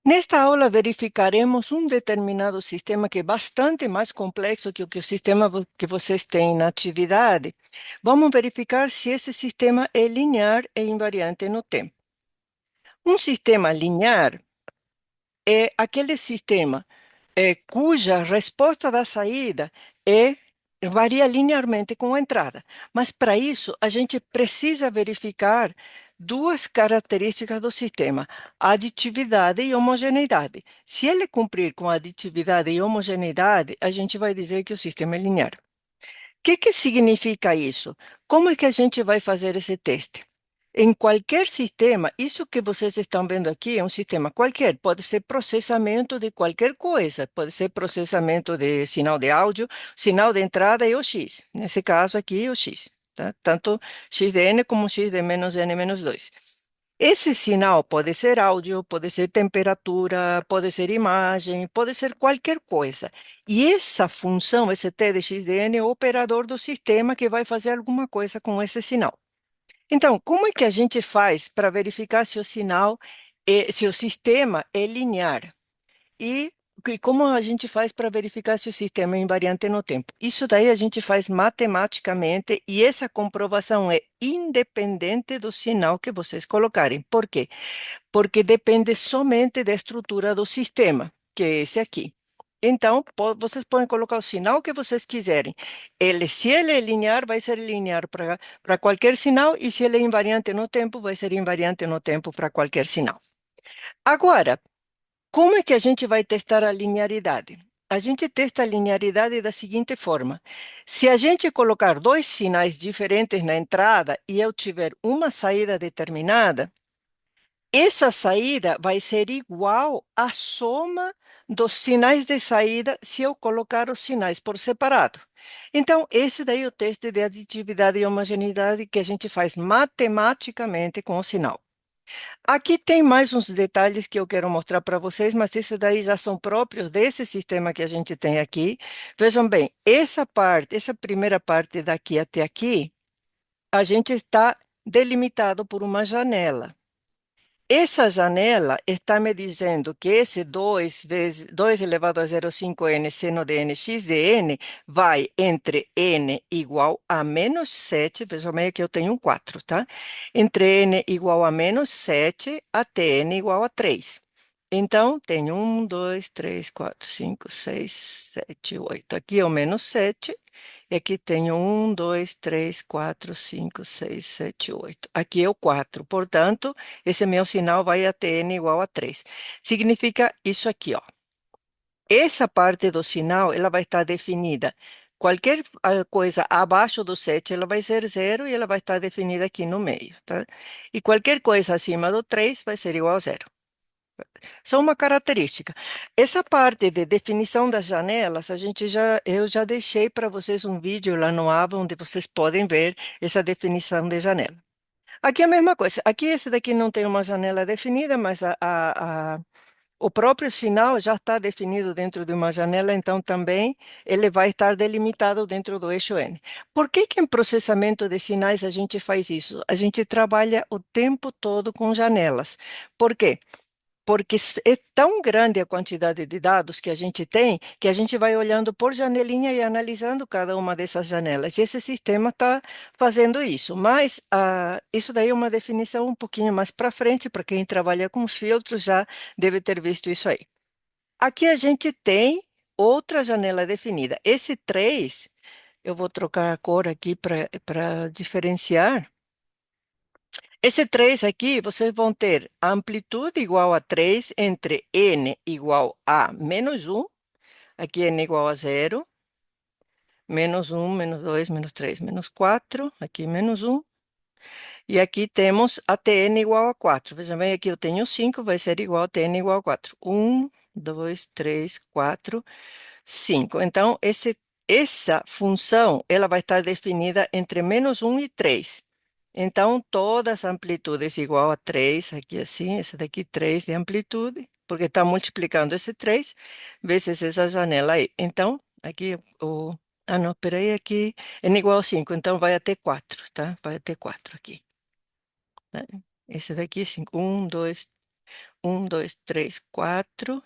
Nesta aula verificaremos um determinado sistema que é bastante mais complexo que o sistema que vocês têm na atividade. Vamos verificar se esse sistema é linear e invariante no tempo. Um sistema linear é aquele sistema cuja resposta da saída varia linearmente com a entrada. Mas para isso, a gente precisa verificar duas características do sistema: aditividade e homogeneidade. Se ele cumprir com aditividade e homogeneidade, a gente vai dizer que o sistema é linear. O que significa isso? Como é que a gente vai fazer esse teste? Em qualquer sistema, isso que vocês estão vendo aqui é um sistema qualquer, pode ser processamento de qualquer coisa, pode ser processamento de sinal de áudio, sinal de entrada e o X. Nesse caso aqui, o X, tá? Tanto x de n como x de menos n menos 2. Esse sinal pode ser áudio, pode ser temperatura, pode ser imagem, pode ser qualquer coisa. E essa função, esse t de x de n, é o operador do sistema que vai fazer alguma coisa com esse sinal. Então, como é que a gente faz para verificar se o sinal, se o sistema é linear? E como a gente faz para verificar se o sistema é invariante no tempo? Isso daí a gente faz matematicamente e essa comprovação é independente do sinal que vocês colocarem. Por quê? Porque depende somente da estrutura do sistema, que é esse aqui. Então, vocês podem colocar o sinal que vocês quiserem. Se ele é linear, vai ser linear para qualquer sinal, e se ele é invariante no tempo, vai ser invariante no tempo para qualquer sinal. Agora, como é que a gente vai testar a linearidade? A gente testa a linearidade da seguinte forma: se a gente colocar dois sinais diferentes na entrada e eu tiver uma saída determinada, essa saída vai ser igual à soma dos sinais de saída se eu colocar os sinais por separado. Então, esse daí é o teste de aditividade e homogeneidade que a gente faz matematicamente com o sinal. Aqui tem mais uns detalhes que eu quero mostrar para vocês, mas esses daí já são próprios desse sistema que a gente tem aqui. Vejam bem, essa parte, essa primeira parte daqui até aqui, a gente está delimitado por uma janela. Essa janela está me dizendo que esse 2 vezes 2 elevado a 0,5 n seno de n x de n vai entre n igual a menos 7, veja bem que eu tenho um 4, tá? Entre n igual a menos 7 até n igual a 3. Então, tenho 1, 2, 3, 4, 5, 6, 7, 8. Aqui é o menos 7. E aqui tenho 1, 2, 3, 4, 5, 6, 7, 8. Aqui é o 4. Portanto, esse meu sinal vai até n igual a 3. Significa isso aqui, ó. Essa parte do sinal, ela vai estar definida. Qualquer coisa abaixo do 7, ela vai ser zero e ela vai estar definida aqui no meio, tá? E qualquer coisa acima do 3 vai ser igual a zero. Só uma característica. Essa parte de definição das janelas, eu já deixei para vocês um vídeo lá no Ava, onde vocês podem ver essa definição de janela. Aqui é a mesma coisa. Aqui esse daqui não tem uma janela definida, mas o próprio sinal já está definido dentro de uma janela, então também ele vai estar delimitado dentro do eixo N. Por que que em processamento de sinais a gente faz isso? A gente trabalha o tempo todo com janelas. Por quê? Porque é tão grande a quantidade de dados que a gente tem, que a gente vai olhando por janelinha e analisando cada uma dessas janelas. E esse sistema está fazendo isso. Mas isso daí é uma definição um pouquinho mais para frente, para quem trabalha com filtros já deve ter visto isso aí. Aqui a gente tem outra janela definida. Esse 3, eu vou trocar a cor aqui para diferenciar. Esse 3 aqui, vocês vão ter a amplitude igual a 3 entre n igual a menos 1, aqui n igual a 0, menos 1, menos 2, menos 3, menos 4, aqui menos 1, e aqui temos a tn igual a 4. Veja bem, aqui eu tenho 5, vai ser igual a tn igual a 4. 1, 2, 3, 4, 5. Então, essa função ela vai estar definida entre menos 1 e 3. Então, todas as amplitudes igual a 3, aqui assim, esse daqui 3 de amplitude, porque está multiplicando esse 3 vezes essa janela aí. Então, aqui o... Ah, não, peraí, aqui n igual a 5, então vai até 4, tá? Vai até 4 aqui, né? Esse daqui é 5. 1, 2, 2, 3, 4.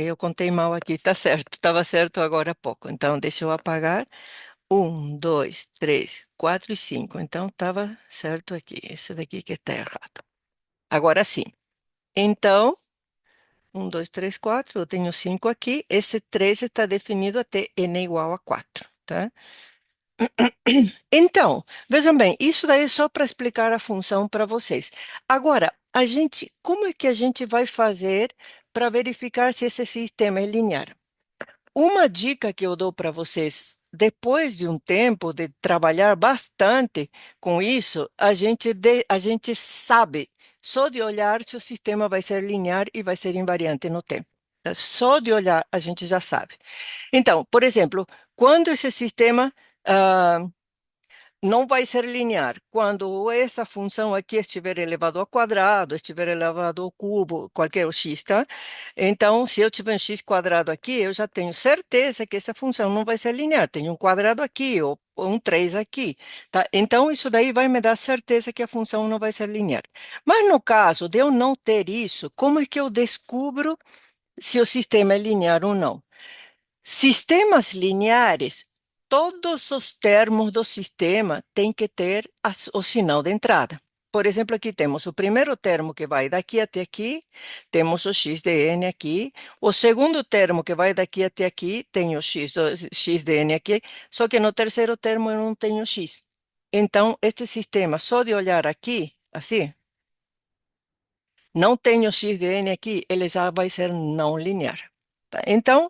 Eu contei mal aqui, tá certo, estava certo agora há pouco. Então, deixa eu apagar. 1, 2, 3, 4 e 5. Então, estava certo aqui. Esse daqui que está errado. Agora sim. Então, 1, 2, 3, 4. Eu tenho 5 aqui. Esse 3 está definido até n igual a 4, tá? Então, vejam bem, isso daí é só para explicar a função para vocês. Agora, como é que a gente vai fazer para verificar se esse sistema é linear? Uma dica que eu dou para vocês, depois de um tempo de trabalhar bastante com isso, a gente sabe, só de olhar se o sistema vai ser linear e vai ser invariante no tempo. Tá? Só de olhar a gente já sabe. Então, por exemplo, quando esse sistema não vai ser linear. Quando essa função aqui estiver elevado ao quadrado, estiver elevado ao cubo, qualquer x, tá? Então, se eu tiver um x quadrado aqui, eu já tenho certeza que essa função não vai ser linear. Tem um quadrado aqui ou um 3 aqui, tá? Então, isso daí vai me dar certeza que a função não vai ser linear. Mas no caso de eu não ter isso, como é que eu descubro se o sistema é linear ou não? Sistemas lineares, todos os termos do sistema têm que ter o sinal de entrada. Por exemplo, aqui temos o primeiro termo que vai daqui até aqui, temos o x de n aqui. O segundo termo que vai daqui até aqui, tem o x de n aqui, só que no terceiro termo eu não tenho x. Então, este sistema, só de olhar aqui, assim, não tenho x de n aqui, ele já vai ser não linear. Tá? Então,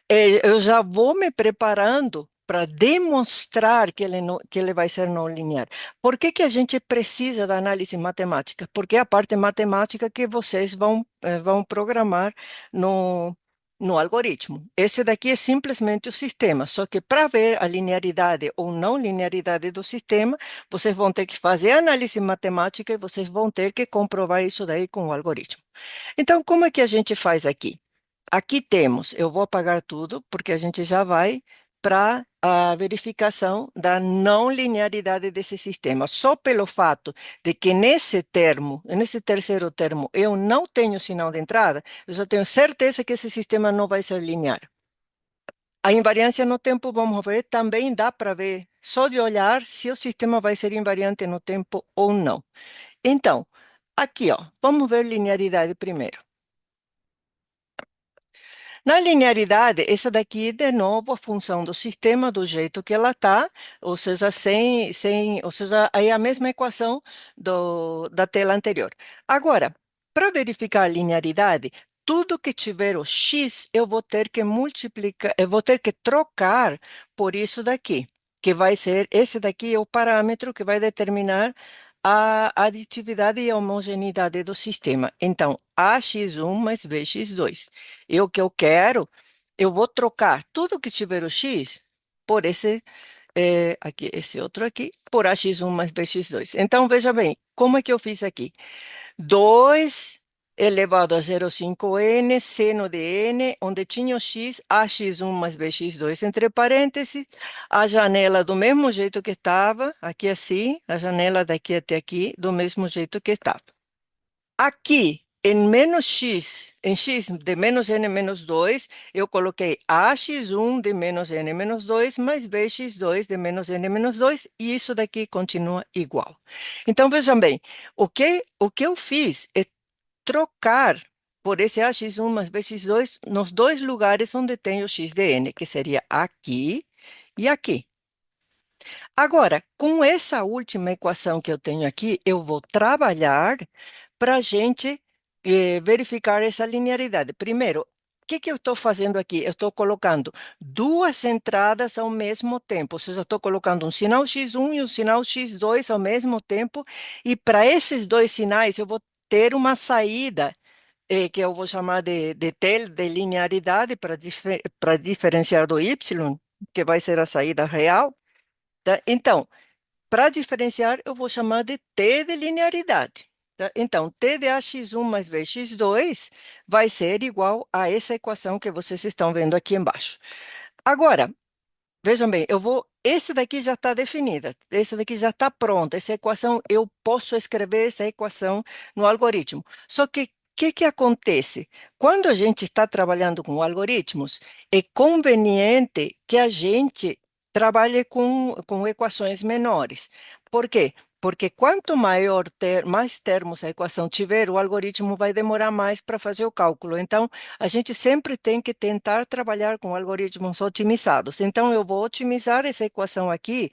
eu já vou me preparando para demonstrar que ele vai ser não linear. Por que que a gente precisa da análise matemática? Porque é a parte matemática que vocês vão programar no algoritmo. Esse daqui é simplesmente o sistema, só que para ver a linearidade ou não linearidade do sistema, vocês vão ter que fazer a análise matemática e vocês vão ter que comprovar isso daí com o algoritmo. Então, como é que a gente faz aqui? Aqui temos, eu vou apagar tudo, porque a gente já vai para a verificação da não linearidade desse sistema. Só pelo fato de que nesse termo, nesse terceiro termo, eu não tenho sinal de entrada, eu já tenho certeza que esse sistema não vai ser linear. A invariância no tempo, vamos ver, também dá para ver, só de olhar, se o sistema vai ser invariante no tempo ou não. Então, aqui, ó, vamos ver linearidade primeiro. Na linearidade, essa daqui, de novo, a função do sistema do jeito que ela está, ou seja, ou seja, aí é a mesma equação da tela anterior. Agora, para verificar a linearidade, tudo que tiver o x, eu vou ter que multiplicar, eu vou ter que trocar por isso daqui, que vai ser, esse daqui é o parâmetro que vai determinar a aditividade e a homogeneidade do sistema. Então, ax1 mais bx2. E o que eu quero, eu vou trocar tudo que tiver o x por aqui, esse outro aqui, por ax1 mais bx2. Então, veja bem, como é que eu fiz aqui? 2 elevado a 0,5n, seno de n, onde tinha o x, ax1 mais bx2, entre parênteses, a janela do mesmo jeito que estava, aqui assim, a janela daqui até aqui, do mesmo jeito que estava. Aqui, em menos x, em x de menos n menos 2, eu coloquei ax1 de menos n menos 2 mais bx2 de menos n menos 2, e isso daqui continua igual. Então, vejam bem, o que eu fiz é trocar por esse ax1 mais bx2 nos dois lugares onde tem o x de n, que seria aqui e aqui. Agora, com essa última equação que eu tenho aqui, eu vou trabalhar para a gente verificar essa linearidade. Primeiro, o que que eu estou fazendo aqui? Eu estou colocando duas entradas ao mesmo tempo, ou seja, estou colocando um sinal x1 e um sinal x2 ao mesmo tempo, e para esses dois sinais eu vou ter uma saída que eu vou chamar de linearidade para diferenciar do y, que vai ser a saída real. Tá? Então, para diferenciar, eu vou chamar de T de linearidade. Tá? Então, T de ax1 mais bx2 vai ser igual a essa equação que vocês estão vendo aqui embaixo. Agora, Vejam bem, eu vou. Esse daqui já está definida, esse daqui já está pronto. Essa equação, eu posso escrever essa equação no algoritmo. Só que o que acontece? Quando a gente está trabalhando com algoritmos, é conveniente que a gente trabalhe com equações menores. Por quê? Porque quanto mais termos a equação tiver, o algoritmo vai demorar mais para fazer o cálculo. Então, a gente sempre tem que tentar trabalhar com algoritmos otimizados. Então, eu vou otimizar essa equação aqui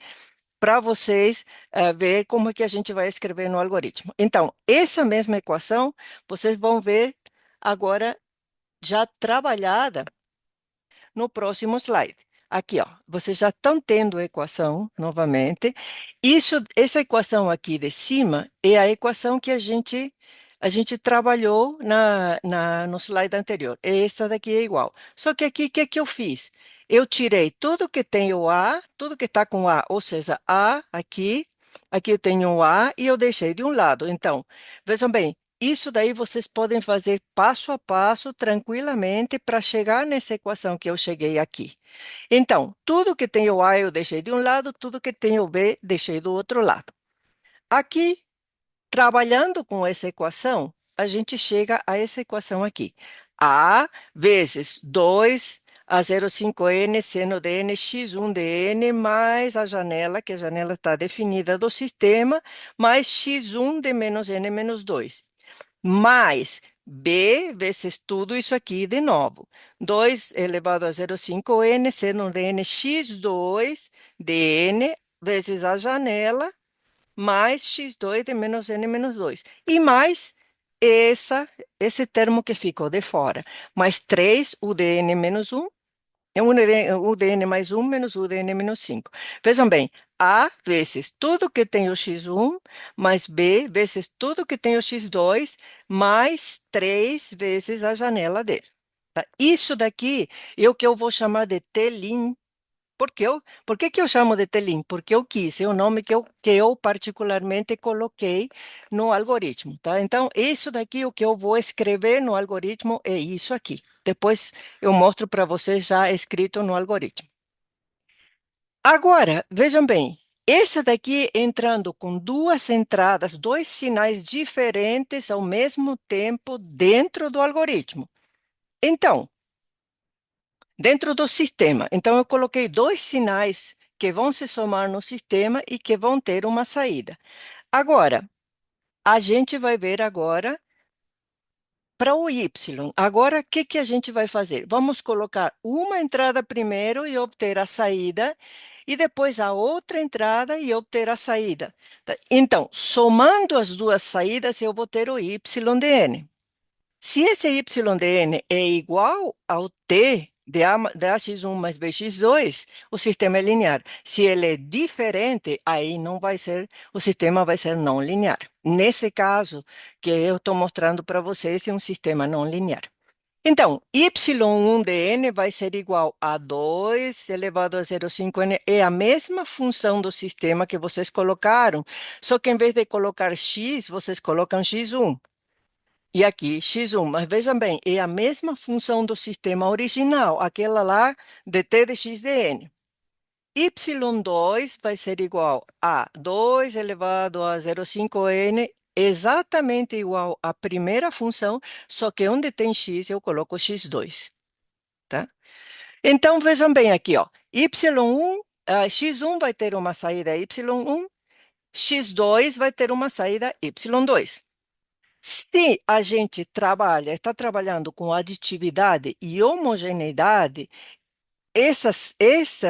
para vocês ver como é que a gente vai escrever no algoritmo. Então, essa mesma equação, vocês vão ver agora já trabalhada no próximo slide. Aqui, ó, vocês já estão tendo a equação novamente. Essa equação aqui de cima é a equação que a gente trabalhou no slide anterior. Essa daqui é igual. Só que aqui, o que que eu fiz? Eu tirei tudo que tem o A, tudo que está com A, ou seja, A aqui eu tenho o A e eu deixei de um lado. Então, vejam bem, isso daí vocês podem fazer passo a passo, tranquilamente, para chegar nessa equação que eu cheguei aqui. Então, tudo que tem o A eu deixei de um lado, tudo que tem o B deixei do outro lado. Aqui, trabalhando com essa equação, a gente chega a essa equação aqui. A vezes 2 a 0,5n seno de n x1 de n mais a janela, que a janela está definida do sistema, mais x1 de menos n menos 2 mais b vezes tudo isso aqui de novo. 2 elevado a 0,5n, seno de n x2 de n vezes a janela, mais x2 de menos n menos 2. E mais esse termo que ficou de fora. Mais 3 u de n menos 1 é U de n mais 1 menos U de n menos 5. Vejam bem, A vezes tudo que tem o x1, mais B vezes tudo que tem o x2, mais 3 vezes a janela dele. Tá? Isso daqui é o que eu vou chamar de T-lin. Por que que eu chamo de T-lin? Porque eu quis, é o nome que eu particularmente coloquei no algoritmo, tá? Então, isso daqui, o que eu vou escrever no algoritmo é isso aqui. Depois eu mostro para vocês já escrito no algoritmo. Agora, vejam bem, esse daqui entrando com duas entradas, dois sinais diferentes ao mesmo tempo dentro do algoritmo. Então, dentro do sistema. Então, eu coloquei dois sinais que vão se somar no sistema e que vão ter uma saída. Agora, a gente vai ver agora para o y. Agora, o que que a gente vai fazer? Vamos colocar uma entrada primeiro e obter a saída, e depois a outra entrada e obter a saída. Tá? Então, somando as duas saídas, eu vou ter o y de n. Se esse y de n é igual ao t de ax1 mais bx2, o sistema é linear. Se ele é diferente, aí não vai ser, o sistema vai ser não linear. Nesse caso que eu estou mostrando para vocês, é um sistema não linear. Então, y1 de n vai ser igual a 2 elevado a 0,5n. É a mesma função do sistema que vocês colocaram, só que em vez de colocar x, vocês colocam x1. E aqui, x1, mas vejam bem, é a mesma função do sistema original, aquela lá de t de x de n. Y2 vai ser igual a 2 elevado a 0,5n, exatamente igual à primeira função, só que onde tem x eu coloco x2, tá? Então, vejam bem aqui, ó, y1, x1 vai ter uma saída y1, x2 vai ter uma saída y2. Se a gente está trabalhando com aditividade e homogeneidade, essas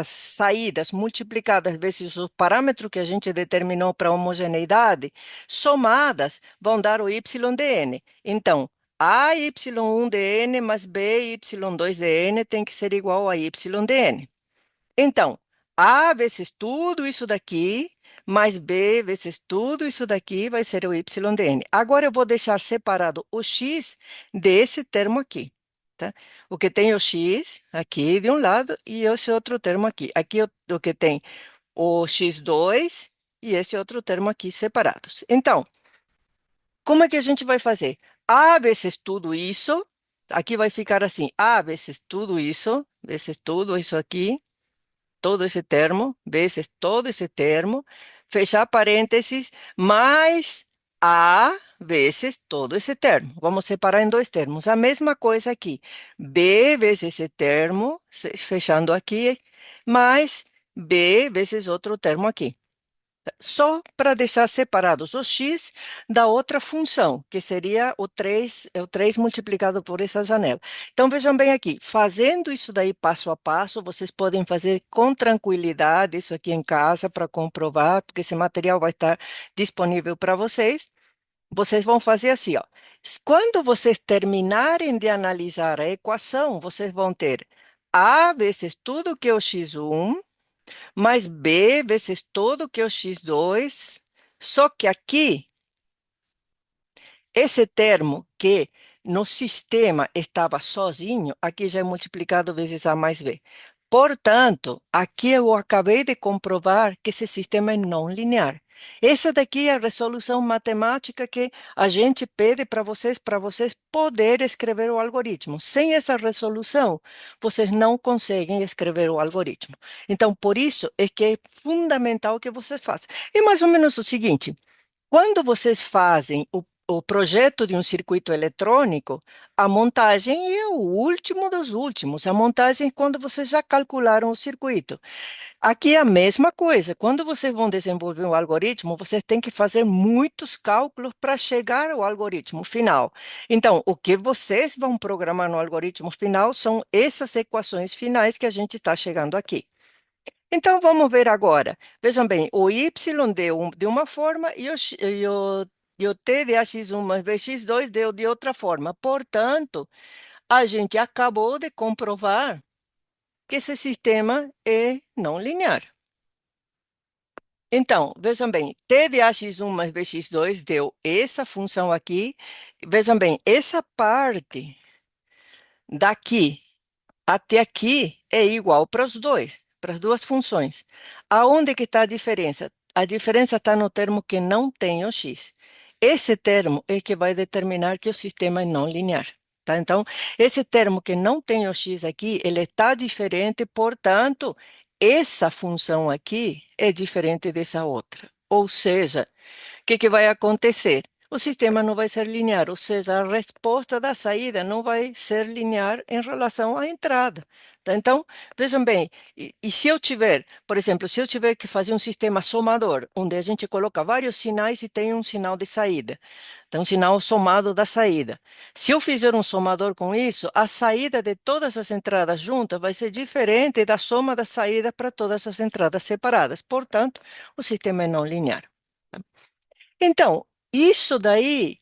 saídas multiplicadas vezes o parâmetro que a gente determinou para homogeneidade, somadas, vão dar o y de n. Então, a y1 de n mais b y2 de n tem que ser igual a y de n. Então, A vezes tudo isso daqui, mais B vezes tudo isso daqui vai ser o y de n. Agora eu vou deixar separado o x desse termo aqui, tá? O que tem o x aqui de um lado e esse outro termo aqui. Aqui o que tem o x2 e esse outro termo aqui separados. Então, como é que a gente vai fazer? A vezes tudo isso, aqui vai ficar assim, A vezes tudo isso aqui, todo esse termo, vezes todo esse termo, fechar parênteses, mais A vezes todo esse termo. Vamos separar em dois termos. A mesma coisa aqui. B vezes esse termo, fechando aqui, mais B vezes outro termo aqui. Só para deixar separados o x da outra função, que seria o 3 multiplicado por essa janela. Então, vejam bem aqui, fazendo isso daí passo a passo, vocês podem fazer com tranquilidade isso aqui em casa para comprovar, porque esse material vai estar disponível para vocês. Vocês vão fazer assim, ó. Quando vocês terminarem de analisar a equação, vocês vão ter a vezes tudo que é o x1 mais b vezes todo que é o x2, só que aqui, esse termo que no sistema estava sozinho, aqui já é multiplicado vezes a mais b. Portanto, aqui eu acabei de comprovar que esse sistema é não linear. Essa daqui é a resolução matemática que a gente pede para vocês poderem escrever o algoritmo. Sem essa resolução, vocês não conseguem escrever o algoritmo. Então, por isso é que é fundamental que vocês façam. É mais ou menos o seguinte: quando vocês fazem o projeto de um circuito eletrônico, a montagem é o último dos últimos. A montagem é quando vocês já calcularam o circuito. Aqui é a mesma coisa. Quando vocês vão desenvolver um algoritmo, vocês têm que fazer muitos cálculos para chegar ao algoritmo final. Então, o que vocês vão programar no algoritmo final são essas equações finais que a gente está chegando aqui. Então, vamos ver agora. Vejam bem, o y deu de uma forma e o t de ax1 mais bx2 deu de outra forma. Portanto, a gente acabou de comprovar que esse sistema é não linear. Então, vejam bem, t de ax1 mais bx2 deu essa função aqui. Vejam bem, essa parte daqui até aqui é igual para os dois, para as duas funções. Aonde que está a diferença? A diferença está no termo que não tem o x. Esse termo é que vai determinar que o sistema é não linear. Tá? Então, esse termo que não tem o x aqui, ele está diferente, portanto, essa função aqui é diferente dessa outra. Ou seja, que vai acontecer? O sistema não vai ser linear, ou seja, a resposta da saída não vai ser linear em relação à entrada. Tá? Então, vejam bem, e se eu tiver, por exemplo, se eu tiver que fazer um sistema somador, onde a gente coloca vários sinais e tem um sinal de saída, então um sinal somado da saída. Se eu fizer um somador com isso, a saída de todas as entradas juntas vai ser diferente da soma da saída para todas as entradas separadas. Portanto, o sistema é não linear. Então, isso daí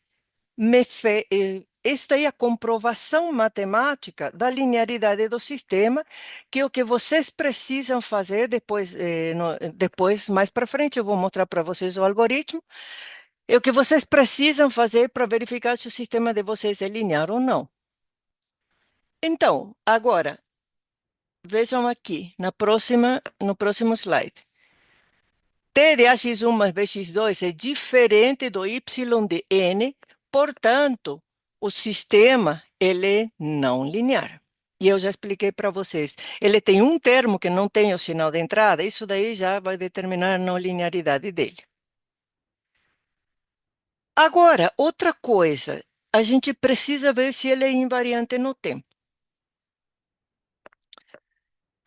isso daí é a comprovação matemática da linearidade do sistema, que é o que vocês precisam fazer depois, depois mais para frente, eu vou mostrar para vocês o algoritmo, é o que vocês precisam fazer para verificar se o sistema de vocês é linear ou não. Então, agora, vejam aqui, no próximo slide. T de ax1 mais bx2 é diferente do y de n, portanto, o sistema ele é não linear. E eu já expliquei para vocês. Ele tem um termo que não tem o sinal de entrada, isso daí já vai determinar a não linearidade dele. Agora, outra coisa, a gente precisa ver se ele é invariante no tempo.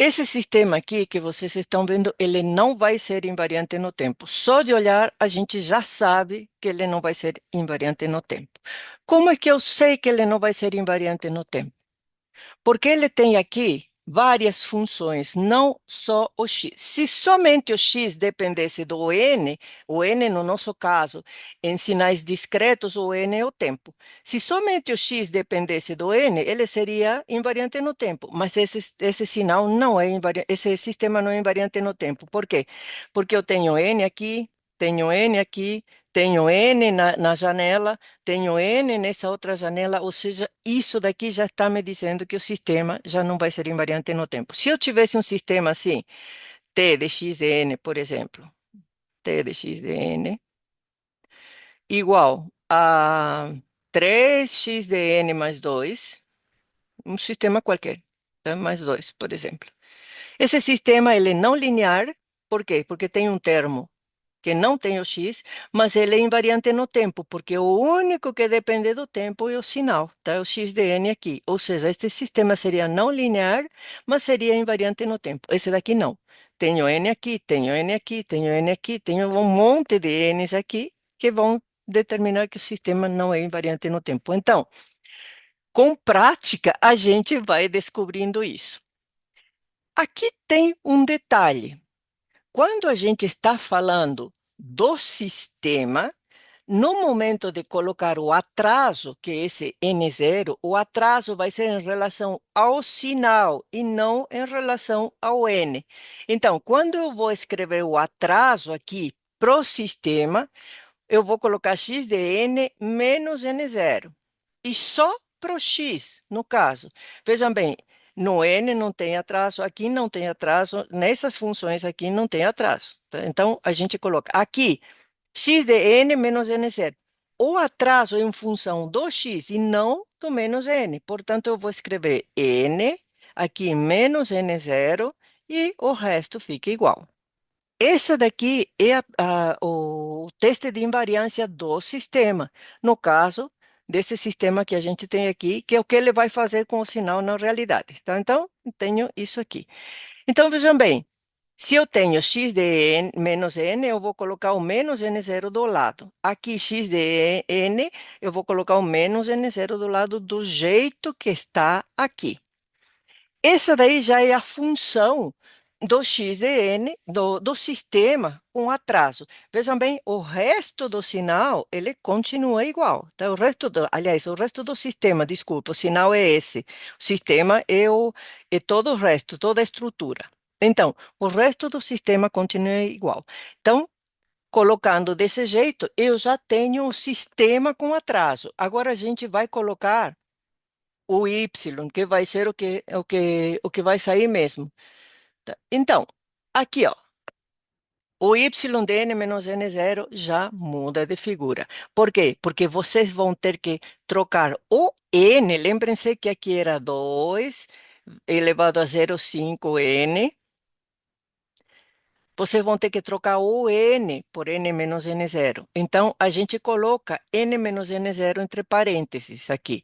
Esse sistema aqui que vocês estão vendo, ele não vai ser invariante no tempo. Só de olhar, a gente já sabe que ele não vai ser invariante no tempo. Como é que eu sei que ele não vai ser invariante no tempo? Porque ele tem aqui várias funções, não só o x. Se somente o x dependesse do n, o n, no nosso caso, em sinais discretos, o n é o tempo. Se somente o x dependesse do n, ele seria invariante no tempo, mas esse sinal não é invariante, esse sistema não é invariante no tempo. Por quê? Porque eu tenho n aqui, tenho n aqui, tenho n na janela, tenho n nessa outra janela, ou seja, isso daqui já está me dizendo que o sistema já não vai ser invariante no tempo. Se eu tivesse um sistema assim, t de x de n, por exemplo, t de x de n, igual a 3x de n mais 2, um sistema qualquer, tá? Mais 2, por exemplo. Esse sistema ele é não linear, por quê? Porque tem um termo que não tem o x, mas ele é invariante no tempo, porque o único que depende do tempo é o sinal, tá? O x de n aqui. Ou seja, este sistema seria não linear, mas seria invariante no tempo. Esse daqui não. Tenho n aqui, tenho n aqui, tenho n aqui, tenho um monte de n's aqui que vão determinar que o sistema não é invariante no tempo. Então, com prática, a gente vai descobrindo isso. Aqui tem um detalhe. Quando a gente está falando do sistema, no momento de colocar o atraso, que é esse n0, o atraso vai ser em relação ao sinal e não em relação ao n. Então, quando eu vou escrever o atraso aqui para o sistema, eu vou colocar x de n menos n0. E só para o x, no caso. Vejam bem, no n não tem atraso, aqui não tem atraso, nessas funções aqui não tem atraso. Tá? Então, a gente coloca aqui x de n menos n0. O atraso é em função do x e não do menos n. Portanto, eu vou escrever n, aqui menos n0, e o resto fica igual. Essa daqui é o teste de invariância do sistema. No caso desse sistema que a gente tem aqui, que é o que ele vai fazer com o sinal na realidade. Tá? Então, tenho isso aqui. Então, vejam bem, se eu tenho x de n, menos n, eu vou colocar o menos n0 do lado. Aqui, x de n, eu vou colocar o menos n0 do lado do jeito que está aqui. Essa daí já é a função do x de n, do sistema com atraso. Vejam bem, o resto do sinal, ele continua igual. Tá? Aliás, o resto do sistema, desculpa, o sinal é esse. O sistema é todo o resto, toda a estrutura. Então, o resto do sistema continua igual. Então, colocando desse jeito, eu já tenho o sistema com atraso. Agora a gente vai colocar o y, que vai ser o que vai sair mesmo. Tá? Então, aqui, ó, o y de n menos n0 já muda de figura. Por quê? Porque vocês vão ter que trocar o n, lembrem-se que aqui era 2 elevado a 0,5n, vocês vão ter que trocar o n por n menos n0. Então, a gente coloca n menos n0 entre parênteses aqui.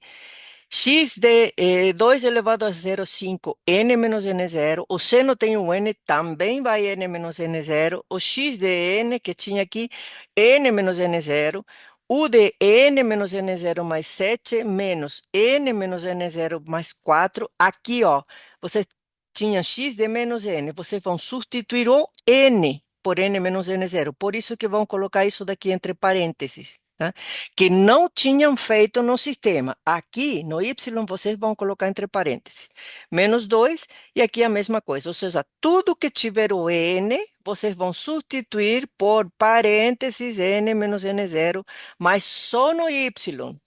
X de 2 elevado a 0,5, n menos n0. O seno tem um n, também vai n menos n0. O x de n, que tinha aqui, n menos n0. O de n menos n0 mais 7, menos n menos n0 mais 4. Aqui, ó, você tinha x de menos n. Vocês vão substituir o n por n menos n0. Por isso que vão colocar isso daqui entre parênteses. Tá? Que não tinham feito no sistema. Aqui, no y, vocês vão colocar entre parênteses. Menos 2, e aqui a mesma coisa. Ou seja, tudo que tiver o n, vocês vão substituir por parênteses n menos n0, mas só no y,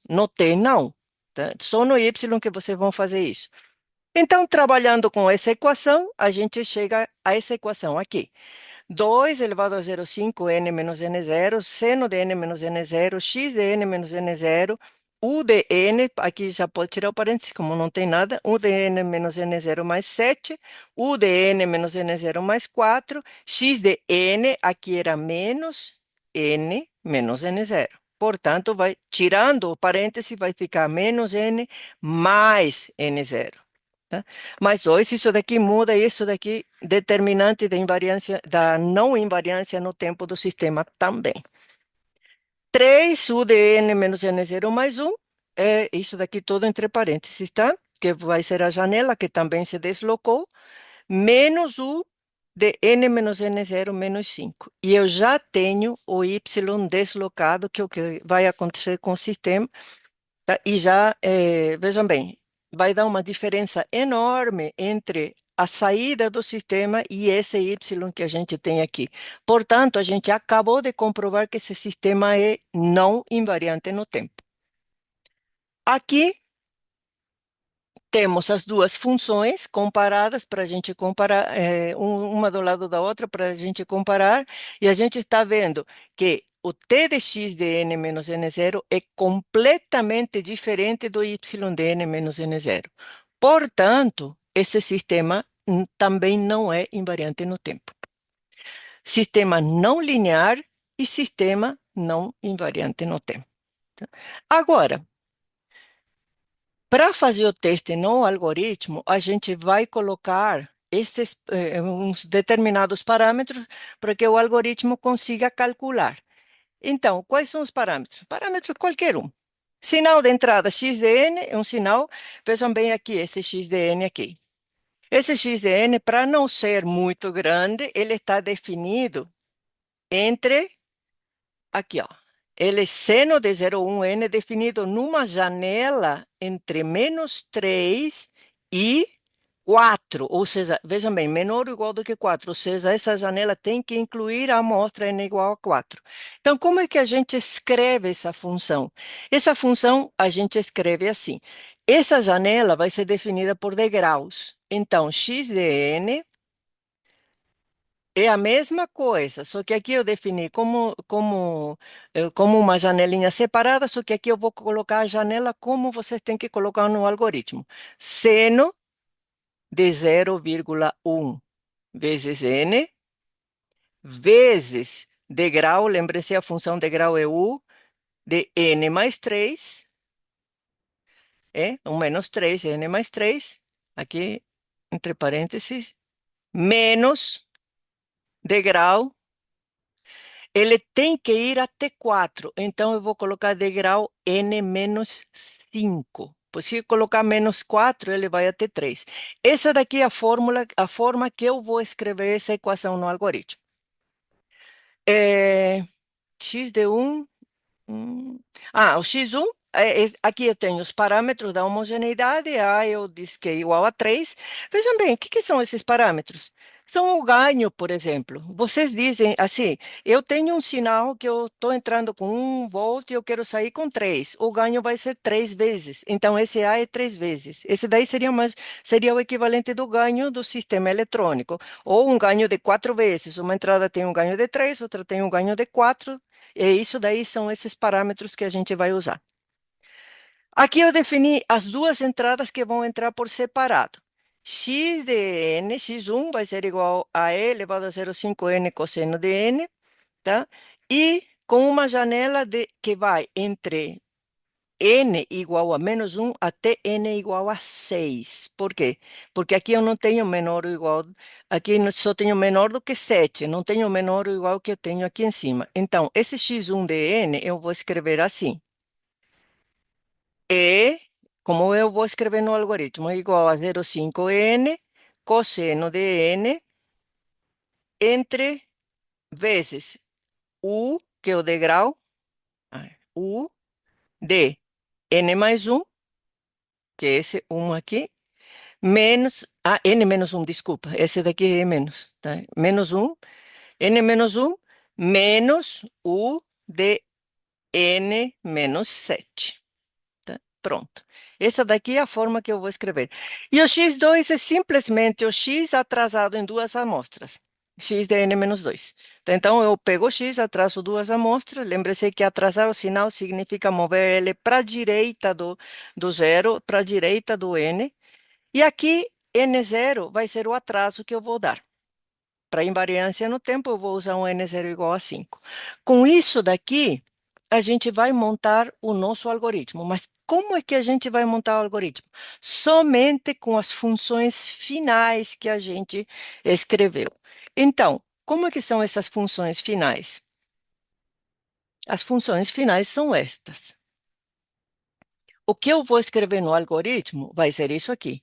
no t não. Tá? Só no y que vocês vão fazer isso. Então, trabalhando com essa equação, a gente chega a essa equação aqui. 2 elevado a 0,5 n menos n0, seno de n menos n0, x de n menos n0, u de n, aqui já pode tirar o parênteses, como não tem nada, u de n menos n0 mais 7, u de n menos n0 mais 4, x de n, aqui era menos n menos n0. Portanto, vai tirando o parêntese, vai ficar menos n mais n0. Tá? Mais 2, isso daqui muda, isso daqui determinante da invariância, da não invariância no tempo do sistema também. 3, U de n menos n0 mais 1, é isso daqui todo entre parênteses, tá? Que vai ser a janela que também se deslocou, menos U de n menos n0 menos 5. E eu já tenho o y deslocado, que é o que vai acontecer com o sistema. Tá? E já, vejam bem, vai dar uma diferença enorme entre a saída do sistema e esse y que a gente tem aqui. Portanto, a gente acabou de comprovar que esse sistema é não invariante no tempo. Aqui temos as duas funções comparadas para a gente comparar, uma do lado da outra para a gente comparar, e a gente está vendo que o t de x de n menos n0 é completamente diferente do y de n menos n0. Portanto, esse sistema também não é invariante no tempo. Sistema não linear e sistema não invariante no tempo. Tá? Agora, para fazer o teste no algoritmo, a gente vai colocar esses uns determinados parâmetros para que o algoritmo consiga calcular. Então, quais são os parâmetros? Parâmetro qualquer um. Sinal de entrada xdn é um sinal, vejam bem aqui, esse xdn aqui. Esse xdn, para não ser muito grande, ele está definido entre, aqui, ó. Ele seno de 0,1n é definido numa janela entre -3 e 4, ou seja, vejam bem, menor ou igual do que 4, ou seja, essa janela tem que incluir a amostra n igual a 4. Então, como é que a gente escreve essa função? Essa função a gente escreve assim. Essa janela vai ser definida por degraus. Então, x de n é a mesma coisa, só que aqui eu defini como uma janelinha separada, só que aqui eu vou colocar a janela como vocês têm que colocar no algoritmo. Seno de 0,1 vezes n, vezes degrau, lembre-se, a função degrau é u, de n mais 3, um menos 3, n mais 3, aqui entre parênteses, menos degrau. Ele tem que ir até 4, então eu vou colocar degrau n menos 5. Se eu colocar menos 4, ele vai até 3. Essa daqui é a fórmula, a forma que eu vou escrever essa equação no algoritmo. X de 1. O x1, aqui eu tenho os parâmetros da homogeneidade, A eu disse que é igual a 3. Vejam bem, o que são esses parâmetros? São o ganho, por exemplo. Vocês dizem assim, eu tenho um sinal que eu estou entrando com 1 volt e eu quero sair com 3. O ganho vai ser 3 vezes. Então, esse A é 3 vezes. Esse daí seria o equivalente do ganho do sistema eletrônico. Ou um ganho de 4 vezes. Uma entrada tem um ganho de 3, outra tem um ganho de 4. E isso daí são esses parâmetros que a gente vai usar. Aqui eu defini as duas entradas que vão entrar por separado. X de n, x1 vai ser igual a e elevado a 0,5n cosseno de n, tá? E com uma janela que vai entre n igual a -1 até n igual a 6. Por quê? Porque aqui eu não tenho menor ou igual, aqui só tenho menor do que 7, não tenho menor ou igual que eu tenho aqui em cima. Então, esse x1 de n eu vou escrever assim. E, como eu vou escrever no algoritmo, é igual a 0,5n cosseno de n entre vezes u, que é o degrau, u de n mais 1, que é esse 1 aqui, menos, n menos 1, desculpa, esse daqui é menos, tá? Menos 1, n menos 1, menos u de n menos 7. Tá? Pronto. Essa daqui é a forma que eu vou escrever. E o x2 é simplesmente o x atrasado em duas amostras. X de n menos 2. Então, eu pego o x, atraso duas amostras. Lembre-se que atrasar o sinal significa mover ele para a direita do zero, para a direita do n. E aqui, n0 vai ser o atraso que eu vou dar. Para invariância no tempo, eu vou usar um n0 igual a 5. Com isso daqui, a gente vai montar o nosso algoritmo. Mas como é que a gente vai montar o algoritmo? Somente com as funções finais que a gente escreveu. Então, como é que são essas funções finais? As funções finais são estas. O que eu vou escrever no algoritmo vai ser isso aqui.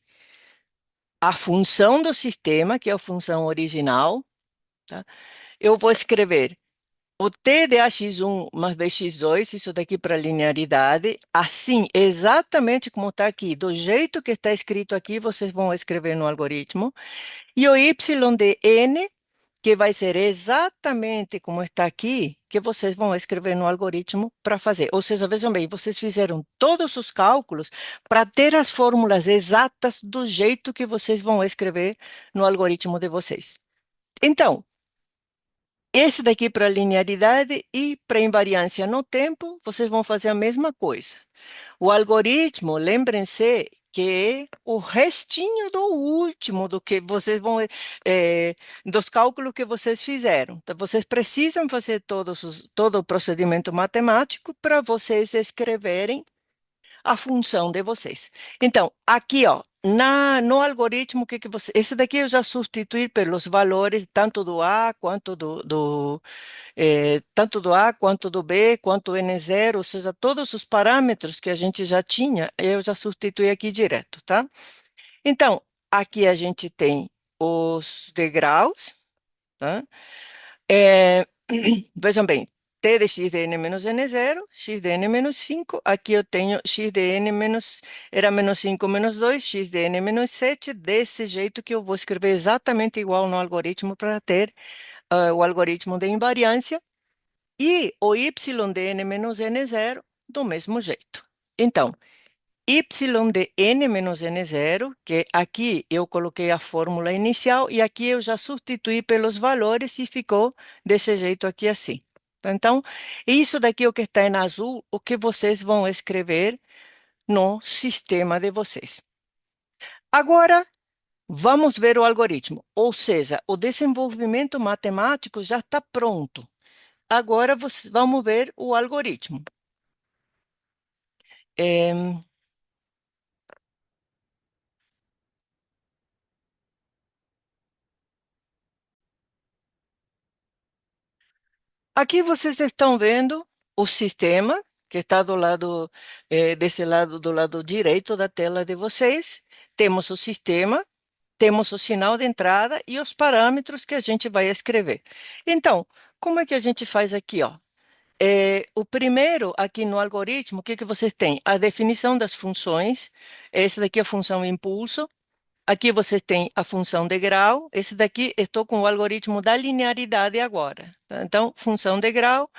A função do sistema, que é a função original, tá? Eu vou escrever o t de ax1 mais bx2, isso daqui para linearidade, assim, exatamente como está aqui, do jeito que está escrito aqui, vocês vão escrever no algoritmo. E o y de n, que vai ser exatamente como está aqui, que vocês vão escrever no algoritmo para fazer. Ou seja, vejam bem, vocês fizeram todos os cálculos para ter as fórmulas exatas do jeito que vocês vão escrever no algoritmo de vocês. Então, esse daqui para linearidade e para invariância no tempo, vocês vão fazer a mesma coisa. O algoritmo, lembrem-se que é o restinho do último do que vocês vão, dos cálculos que vocês fizeram. Então, vocês precisam fazer todo o procedimento matemático para vocês escreverem a função de vocês. Então, aqui, ó, no algoritmo, que você, esse daqui eu já substituí pelos valores tanto do A quanto tanto do A quanto do B, quanto n zero, ou seja, todos os parâmetros que a gente já tinha, eu já substituí aqui direto, tá? Então, aqui a gente tem os degraus, tá? É, vejam bem, t de x de n menos n zero, x de n menos 5. Aqui eu tenho x de n menos, era menos 5 menos 2, x de n menos 7, desse jeito que eu vou escrever exatamente igual no algoritmo para ter o algoritmo de invariância e o y de n menos n zero do mesmo jeito. Então, y de n menos n zero, que aqui eu coloquei a fórmula inicial e aqui eu já substituí pelos valores e ficou desse jeito aqui assim. Então, isso daqui é o que está em azul, o que vocês vão escrever no sistema de vocês. Agora, vamos ver o algoritmo, ou seja, o desenvolvimento matemático já está pronto. Agora, vamos ver o algoritmo. É, aqui vocês estão vendo o sistema que está do lado, desse lado, do lado direito da tela de vocês. Temos o sistema, temos o sinal de entrada e os parâmetros que a gente vai escrever. Então, como é que a gente faz aqui, ó? O primeiro, aqui no algoritmo, o que que vocês têm? A definição das funções. Essa daqui é a função impulso. Aqui você tem a função de grau. Esse daqui, estou com o algoritmo da linearidade agora, tá? Então, função de grau,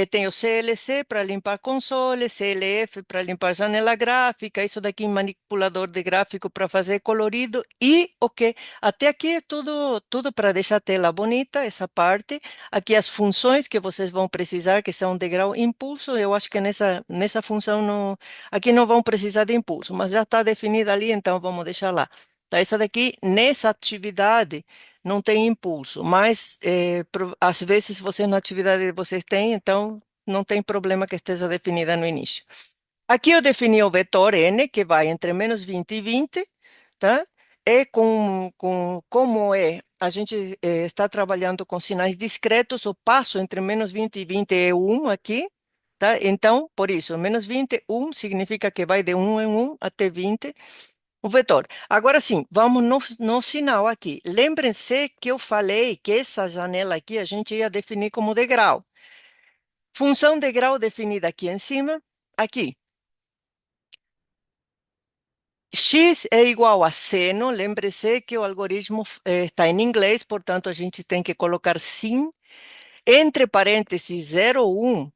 tem o CLC para limpar console, CLF para limpar janela gráfica, isso daqui manipulador de gráfico para fazer colorido e o que? Até aqui é tudo para deixar a tela bonita, essa parte. Aqui as funções que vocês vão precisar, que são de grau impulso, eu acho que nessa função, não, aqui não vão precisar de impulso, mas já está definida ali, então vamos deixar lá. Tá, essa daqui, nessa atividade, não tem impulso, mas às vezes você na atividade vocês têm, então não tem problema que esteja definida no início. Aqui eu defini o vetor n, que vai entre menos 20 e 20, tá? E como a gente está trabalhando com sinais discretos, o passo entre menos 20 e 20 é 1 aqui, tá? Então, por isso, menos 20, 1 significa que vai de 1 em 1 até 20, o vetor. Agora sim, vamos no sinal aqui. Lembrem-se que eu falei que essa janela aqui a gente ia definir como degrau. Função degrau definida aqui em cima, aqui. X é igual a seno. Lembre-se que o algoritmo está em inglês, portanto a gente tem que colocar sim, entre parênteses 0,1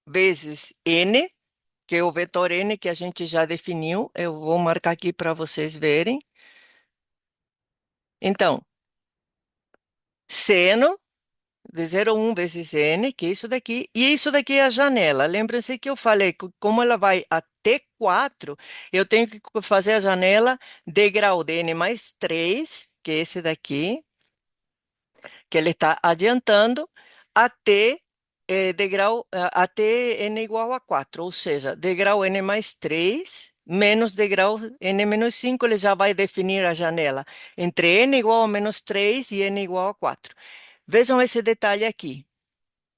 vezes n, que é o vetor n que a gente já definiu. Eu vou marcar aqui para vocês verem. Então, seno de 0,1 vezes n, que é isso daqui, e isso daqui é a janela. Lembrem-se que eu falei que como ela vai até 4, eu tenho que fazer a janela de grau de n mais 3, que é esse daqui, que ele está adiantando, até até n igual a 4, ou seja, degrau n mais 3 menos degrau n menos 5, ele já vai definir a janela entre n igual a menos 3 e n igual a 4. Vejam esse detalhe aqui.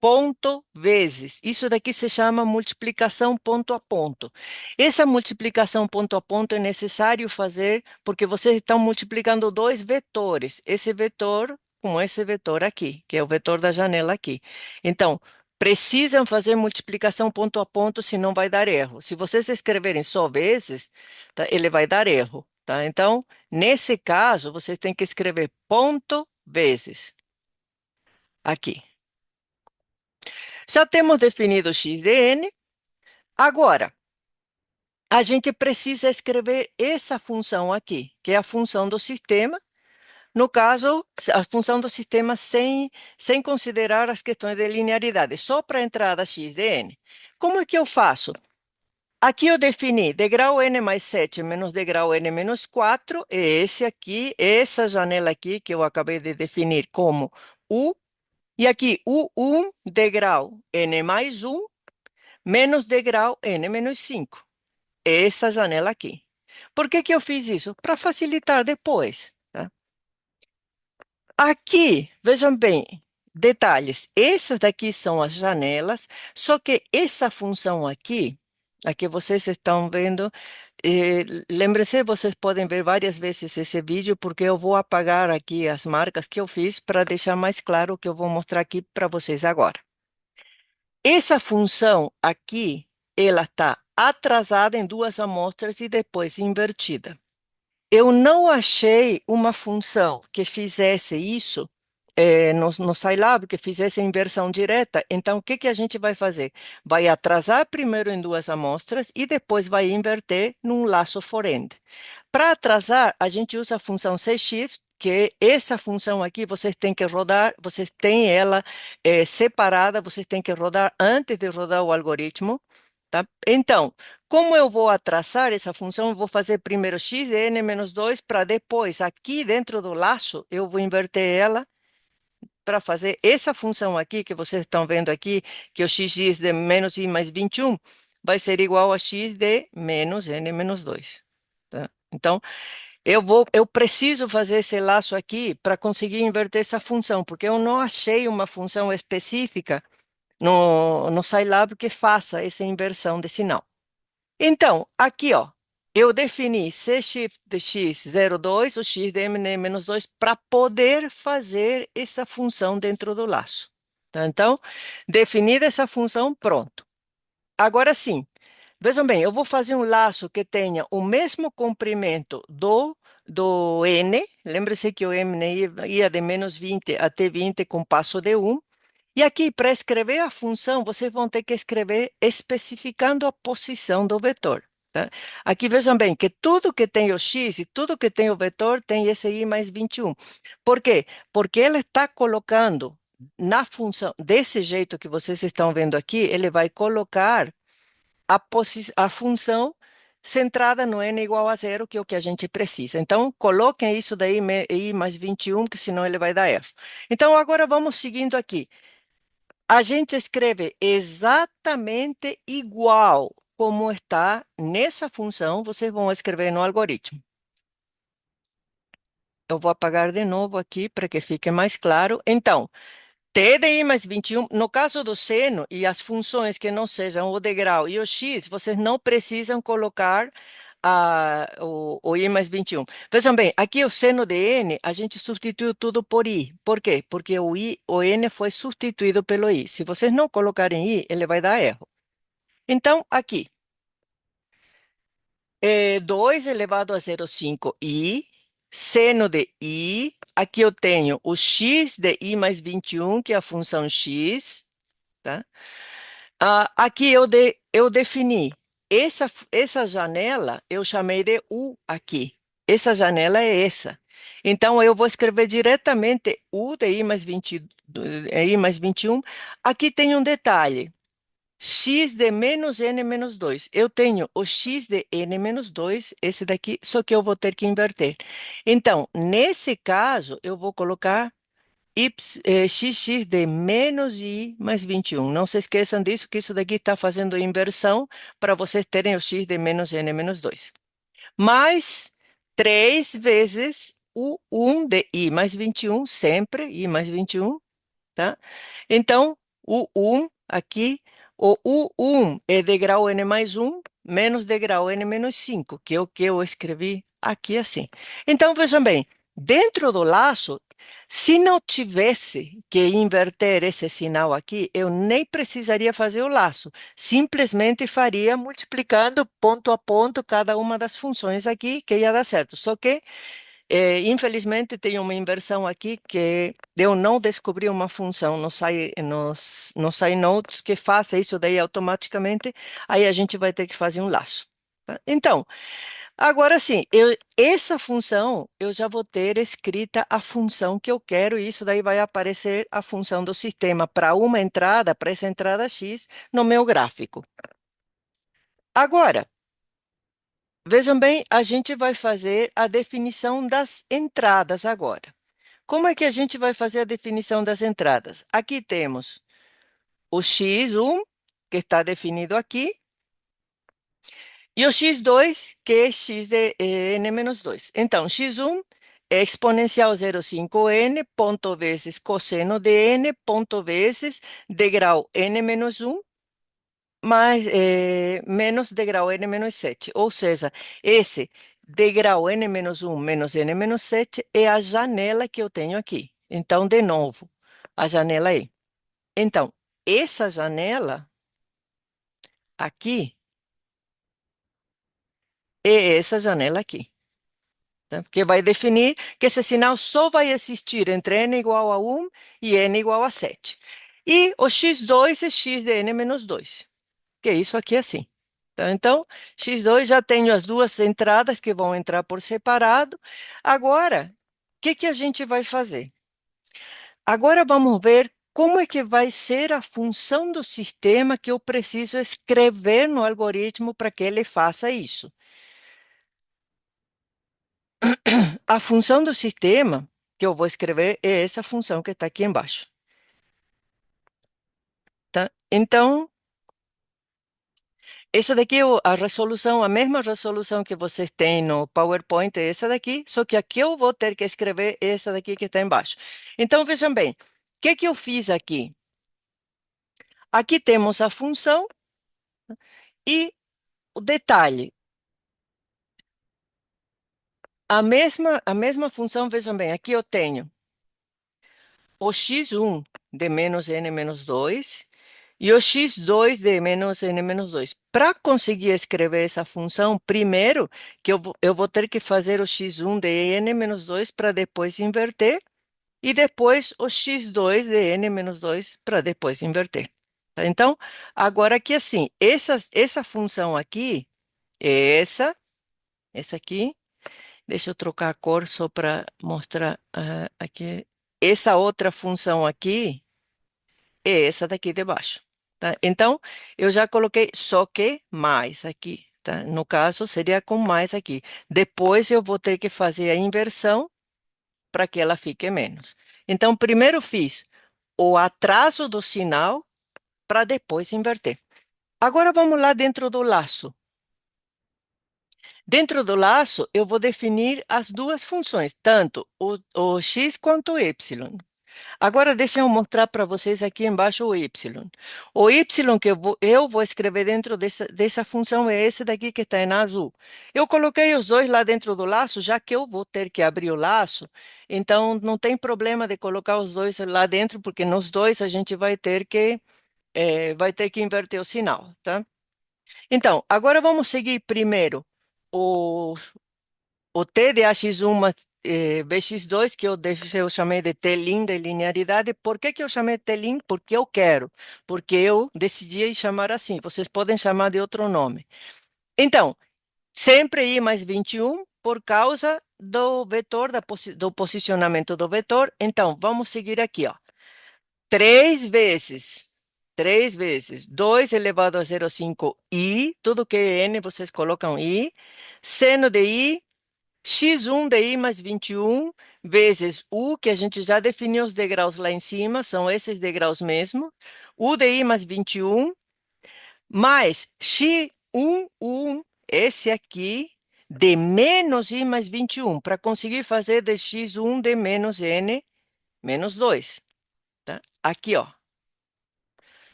Ponto vezes. Isso daqui se chama multiplicação ponto a ponto. Essa multiplicação ponto a ponto é necessário fazer porque vocês estão multiplicando dois vetores. Esse vetor com esse vetor aqui, que é o vetor da janela aqui. Então, precisam fazer multiplicação ponto a ponto, senão vai dar erro. Se vocês escreverem só vezes, tá, ele vai dar erro. Tá? Então, nesse caso, vocês têm que escrever ponto vezes aqui. Já temos definido x de n. Agora, a gente precisa escrever essa função aqui, que é a função do sistema. No caso, a função do sistema sem considerar as questões de linearidade, só para a entrada x de n. Como é que eu faço? Aqui eu defini degrau n mais 7 menos degrau n menos 4, é esse aqui, essa janela aqui que eu acabei de definir como U, e aqui U1 degrau n mais 1 menos degrau n menos 5. Essa janela aqui. Por que que eu fiz isso? Para facilitar depois, tá? Aqui, vejam bem, detalhes. Essas daqui são as janelas, só que essa função aqui, a que vocês estão vendo, lembre-se, vocês podem ver várias vezes esse vídeo, porque eu vou apagar aqui as marcas que eu fiz para deixar mais claro o que eu vou mostrar aqui para vocês agora. Essa função aqui, ela está atrasada em duas amostras e depois invertida. Eu não achei uma função que fizesse isso no Scilab, que fizesse inversão direta. Então, o que que a gente vai fazer? Vai atrasar primeiro em duas amostras e depois vai inverter num laço forend. Para atrasar, a gente usa a função cshift, que essa função aqui vocês têm que rodar, vocês têm ela separada, vocês têm que rodar antes de rodar o algoritmo. Tá? Então, como eu vou atrasar essa função, eu vou fazer primeiro x de n menos 2 para depois, aqui dentro do laço, eu vou inverter ela para fazer essa função aqui, que vocês estão vendo aqui, que é o x de menos i mais 21, vai ser igual a x de menos n menos 2. Tá? Então, eu preciso fazer esse laço aqui para conseguir inverter essa função, porque eu não achei uma função específica no Scilab que faça essa inversão de sinal. Então, aqui, ó, eu defini c de x 02, o x de m menos 2, para poder fazer essa função dentro do laço. Tá? Então, definida essa função, pronto. Agora sim, vejam bem, eu vou fazer um laço que tenha o mesmo comprimento do n, lembre-se que o n ia de menos 20 até 20 com passo de 1, e aqui, para escrever a função, vocês vão ter que escrever especificando a posição do vetor. Tá? Aqui vejam bem que tudo que tem o x e tudo que tem o vetor tem esse i mais 21. Por quê? Porque ele está colocando na função, desse jeito que vocês estão vendo aqui, ele vai colocar a função centrada no n igual a zero, que é o que a gente precisa. Então, coloquem isso daí, i mais 21, que senão ele vai dar erro. Então, agora vamos seguindo aqui. A gente escreve exatamente igual como está nessa função, vocês vão escrever no algoritmo. Eu vou apagar de novo aqui para que fique mais claro. Então, t de i mais 21, no caso do seno e as funções que não sejam o degrau e o x, vocês não precisam colocar o i mais 21. Vejam bem, aqui o seno de n, a gente substituiu tudo por i. Por quê? Porque o n foi substituído pelo i. Se vocês não colocarem i, ele vai dar erro. Então, aqui, 2 elevado a 0,5 i, seno de i, aqui eu tenho o x de i mais 21, que é a função x, tá? Aqui eu defini essa janela, eu chamei de U aqui. Essa janela é essa. Então, eu vou escrever diretamente U de I mais 20, I mais 21. Aqui tem um detalhe. X de menos N menos 2. Eu tenho o X de N menos 2, esse daqui, só que eu vou ter que inverter. Então, nesse caso, eu vou colocar xx de menos i mais 21. Não se esqueçam disso, que isso daqui está fazendo inversão para vocês terem o x de menos n menos 2. Mais 3 vezes o 1 de i mais 21, sempre i mais 21, tá? Então, o 1 aqui, o U1 é degrau n mais 1 menos degrau n menos 5, que é o que eu escrevi aqui assim. Então, vejam bem, dentro do laço, se não tivesse que inverter esse sinal aqui, eu nem precisaria fazer o laço. Simplesmente faria multiplicando ponto a ponto cada uma das funções aqui, que ia dar certo. Só que infelizmente, tem uma inversão aqui que eu não descobri uma função no SciNotes que faça isso daí automaticamente, aí a gente vai ter que fazer um laço. Tá? Então, agora sim, essa função eu já vou ter escrita a função que eu quero, e isso daí vai aparecer a função do sistema para uma entrada, para essa entrada X, no meu gráfico. Agora, vejam bem, a gente vai fazer a definição das entradas agora. Como é que a gente vai fazer a definição das entradas? Aqui temos o x1, que está definido aqui, e o x2, que é x de n menos 2. Então, x1 é exponencial 0,5n, ponto vezes cosseno de n, ponto vezes degrau n menos 1, mais, menos degrau n menos 7. Ou seja, esse degrau n menos 1 menos n menos 7 é a janela que eu tenho aqui. Então, de novo, a janela aí. Então, essa janela aqui é essa janela aqui. Tá? Porque vai definir que esse sinal só vai existir entre n igual a 1 e n igual a 7. E o x2 é x de n menos 2, que é isso aqui assim. Tá? Então, x2 já tenho as duas entradas que vão entrar por separado. Agora, o que a gente vai fazer? Agora vamos ver como é que vai ser a função do sistema que eu preciso escrever no algoritmo para que ele faça isso. A função do sistema que eu vou escrever é essa função que está aqui embaixo. Tá? Então, essa daqui é a resolução, a mesma resolução que vocês têm no PowerPoint é essa daqui, só que aqui eu vou ter que escrever essa daqui que está embaixo. Então, vejam bem, o que eu fiz aqui? Aqui temos a função e o detalhe. A mesma função, vejam bem, aqui eu tenho o x1 de menos n menos 2 e o x2 de menos n menos 2. Para conseguir escrever essa função, primeiro que eu vou ter que fazer o x1 de n menos 2 para depois inverter, e depois o x2 de n menos 2 para depois inverter. Tá? Então, agora aqui assim, essa função aqui é essa aqui. Deixa eu trocar a cor só para mostrar aqui. Essa outra função aqui é essa daqui de baixo. Tá? Então, eu já coloquei só que mais aqui. Tá? No caso, seria com mais aqui. Depois, eu vou ter que fazer a inversão para que ela fique menos. Então, primeiro fiz o atraso do sinal para depois inverter. Agora, vamos lá dentro do laço. Dentro do laço, eu vou definir as duas funções, tanto o x quanto o y. Agora, deixa eu mostrar para vocês aqui embaixo o y. O y que eu vou escrever dentro dessa função é esse daqui que está em azul. Eu coloquei os dois lá dentro do laço, já que eu vou ter que abrir o laço, então não tem problema de colocar os dois lá dentro, porque nos dois a gente vai ter que inverter o sinal, tá? Então, agora vamos seguir primeiro o, o T de AX1 BX2, que eu chamei de T-lin de linearidade. Por que eu chamei T-lin? Porque eu quero, porque eu decidi chamar assim. Vocês podem chamar de outro nome. Então, sempre I mais 21 por causa do vetor, do posicionamento do vetor. Então, vamos seguir aqui, ó. 3 vezes 2 elevado a 0,5 i, tudo que é n, vocês colocam i, seno de i, x1 de i mais 21, vezes u, que a gente já definiu os degraus lá em cima, são esses degraus mesmo, u de i mais 21, mais x1, esse aqui, de menos i mais 21, para conseguir fazer de x1 de menos n menos 2. Tá? Aqui, ó.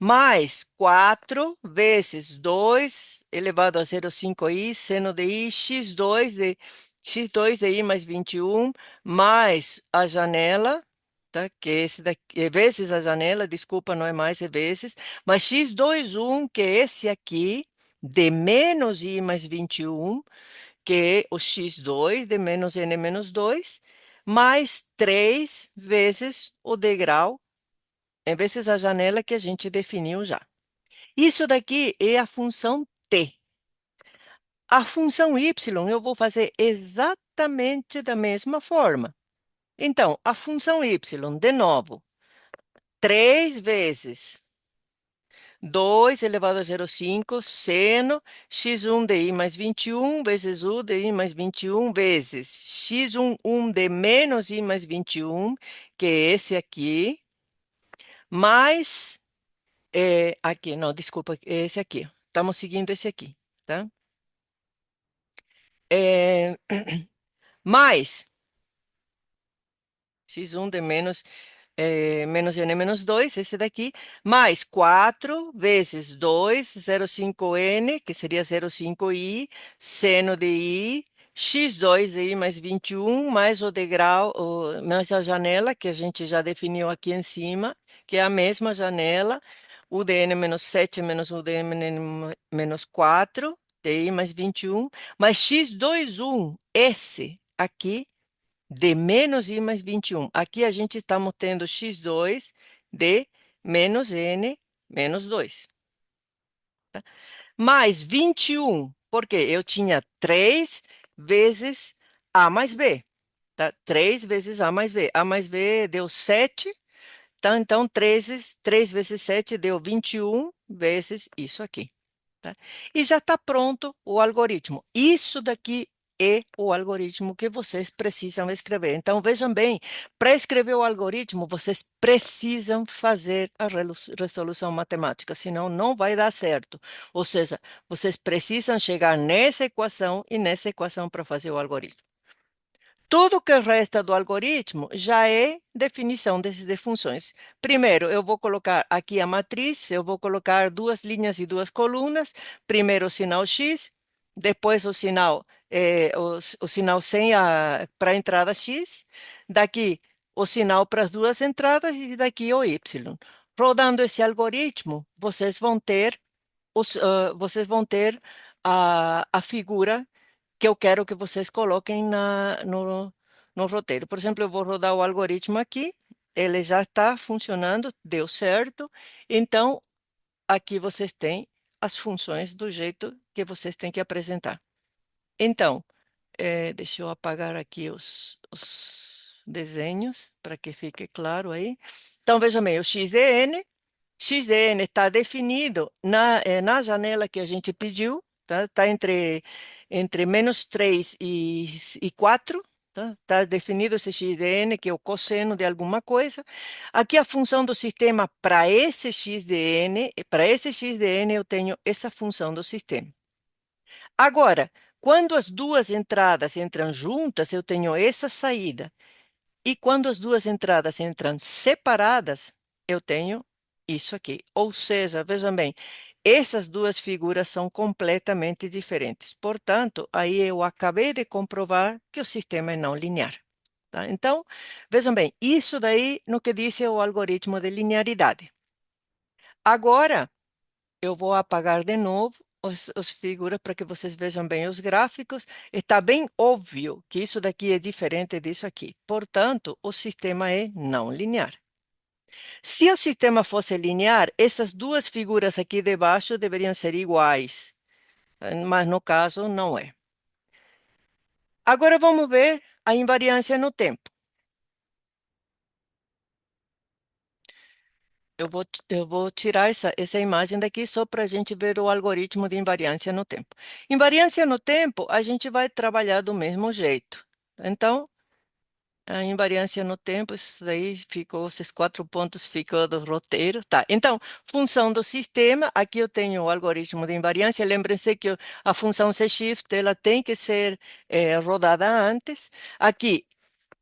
Mais 4 vezes 2 elevado a 0,5i, seno de i, x2 de i mais 21, mais a janela, tá? Que é esse daqui, é vezes a janela, desculpa, não é mais, é vezes, mais x21, que é esse aqui, de menos i mais 21, que é o x2 de menos n menos 2, mais 3 vezes o degrau, vezes a janela que a gente definiu já. Isso daqui é a função t. A função y eu vou fazer exatamente da mesma forma. Então, a função y, de novo, 3 vezes 2 elevado a 0,5 seno x1 de i mais 21 vezes u de i mais 21 vezes x1 de menos i mais 21, que é esse aqui, mais, aqui, não, desculpa, é esse aqui. Estamos seguindo esse aqui, tá? É, mais x1 de menos, menos n menos 2, esse daqui, mais 4 vezes 2, 0,5n, que seria 0,5i, seno de i, x2 de i mais 21, mais o degrau, mais a janela, que a gente já definiu aqui em cima, que é a mesma janela, u de n menos 7 menos u de n menos 4, de i mais 21, mais x21, esse aqui, de menos i mais 21. Aqui a gente está tendo x2 de menos n menos 2. Tá? Mais 21, porque eu tinha 3 vezes a mais b. Tá? 3 vezes a mais b. A mais b deu 7. Tá? Então, 3 vezes 7 deu 21 vezes isso aqui. Tá? E já está pronto o algoritmo. Isso daqui é o algoritmo que vocês precisam escrever. Então, vejam bem, para escrever o algoritmo, vocês precisam fazer a resolução matemática, senão não vai dar certo. Ou seja, vocês precisam chegar nessa equação e nessa equação para fazer o algoritmo. Tudo que resta do algoritmo já é definição de funções. Primeiro, eu vou colocar aqui a matriz, eu vou colocar duas linhas e duas colunas. Primeiro o sinal x, depois o sinal, o sinal sem para a entrada x, daqui o sinal para as duas entradas e daqui o y. Rodando esse algoritmo, vocês vão ter a figura que eu quero que vocês coloquem no roteiro. Por exemplo, eu vou rodar o algoritmo aqui, ele já está funcionando, deu certo. Então, aqui vocês têm as funções do jeito que vocês têm que apresentar. Então, deixa eu apagar aqui os desenhos para que fique claro aí. Então, veja bem, o xdn. XDN está definido na janela que a gente pediu, tá? Está entre menos 3 e 4, tá? Está definido esse XDN, que é o cosseno de alguma coisa. Aqui a função do sistema para esse XDN eu tenho essa função do sistema. Agora, quando as duas entradas entram juntas, eu tenho essa saída. E quando as duas entradas entram separadas, eu tenho isso aqui. Ou seja, vejam bem, essas duas figuras são completamente diferentes. Portanto, aí eu acabei de comprovar que o sistema é não linear. Tá? Então, vejam bem, isso daí no que diz o algoritmo de linearidade. Agora, eu vou apagar de novo as figuras para que vocês vejam bem os gráficos. Está bem óbvio que isso daqui é diferente disso aqui. Portanto, o sistema é não linear. Se o sistema fosse linear, essas duas figuras aqui debaixo deveriam ser iguais, mas no caso não é. Agora vamos ver a invariância no tempo. Eu vou tirar essa imagem daqui só para a gente ver o algoritmo de invariância no tempo. Invariância no tempo, a gente vai trabalhar do mesmo jeito. Então, a invariância no tempo, isso daí ficou, esses 4 pontos ficou do roteiro. Tá, então, função do sistema, aqui eu tenho o algoritmo de invariância. Lembrem-se que a função C-shift, ela tem que ser rodada antes. Aqui,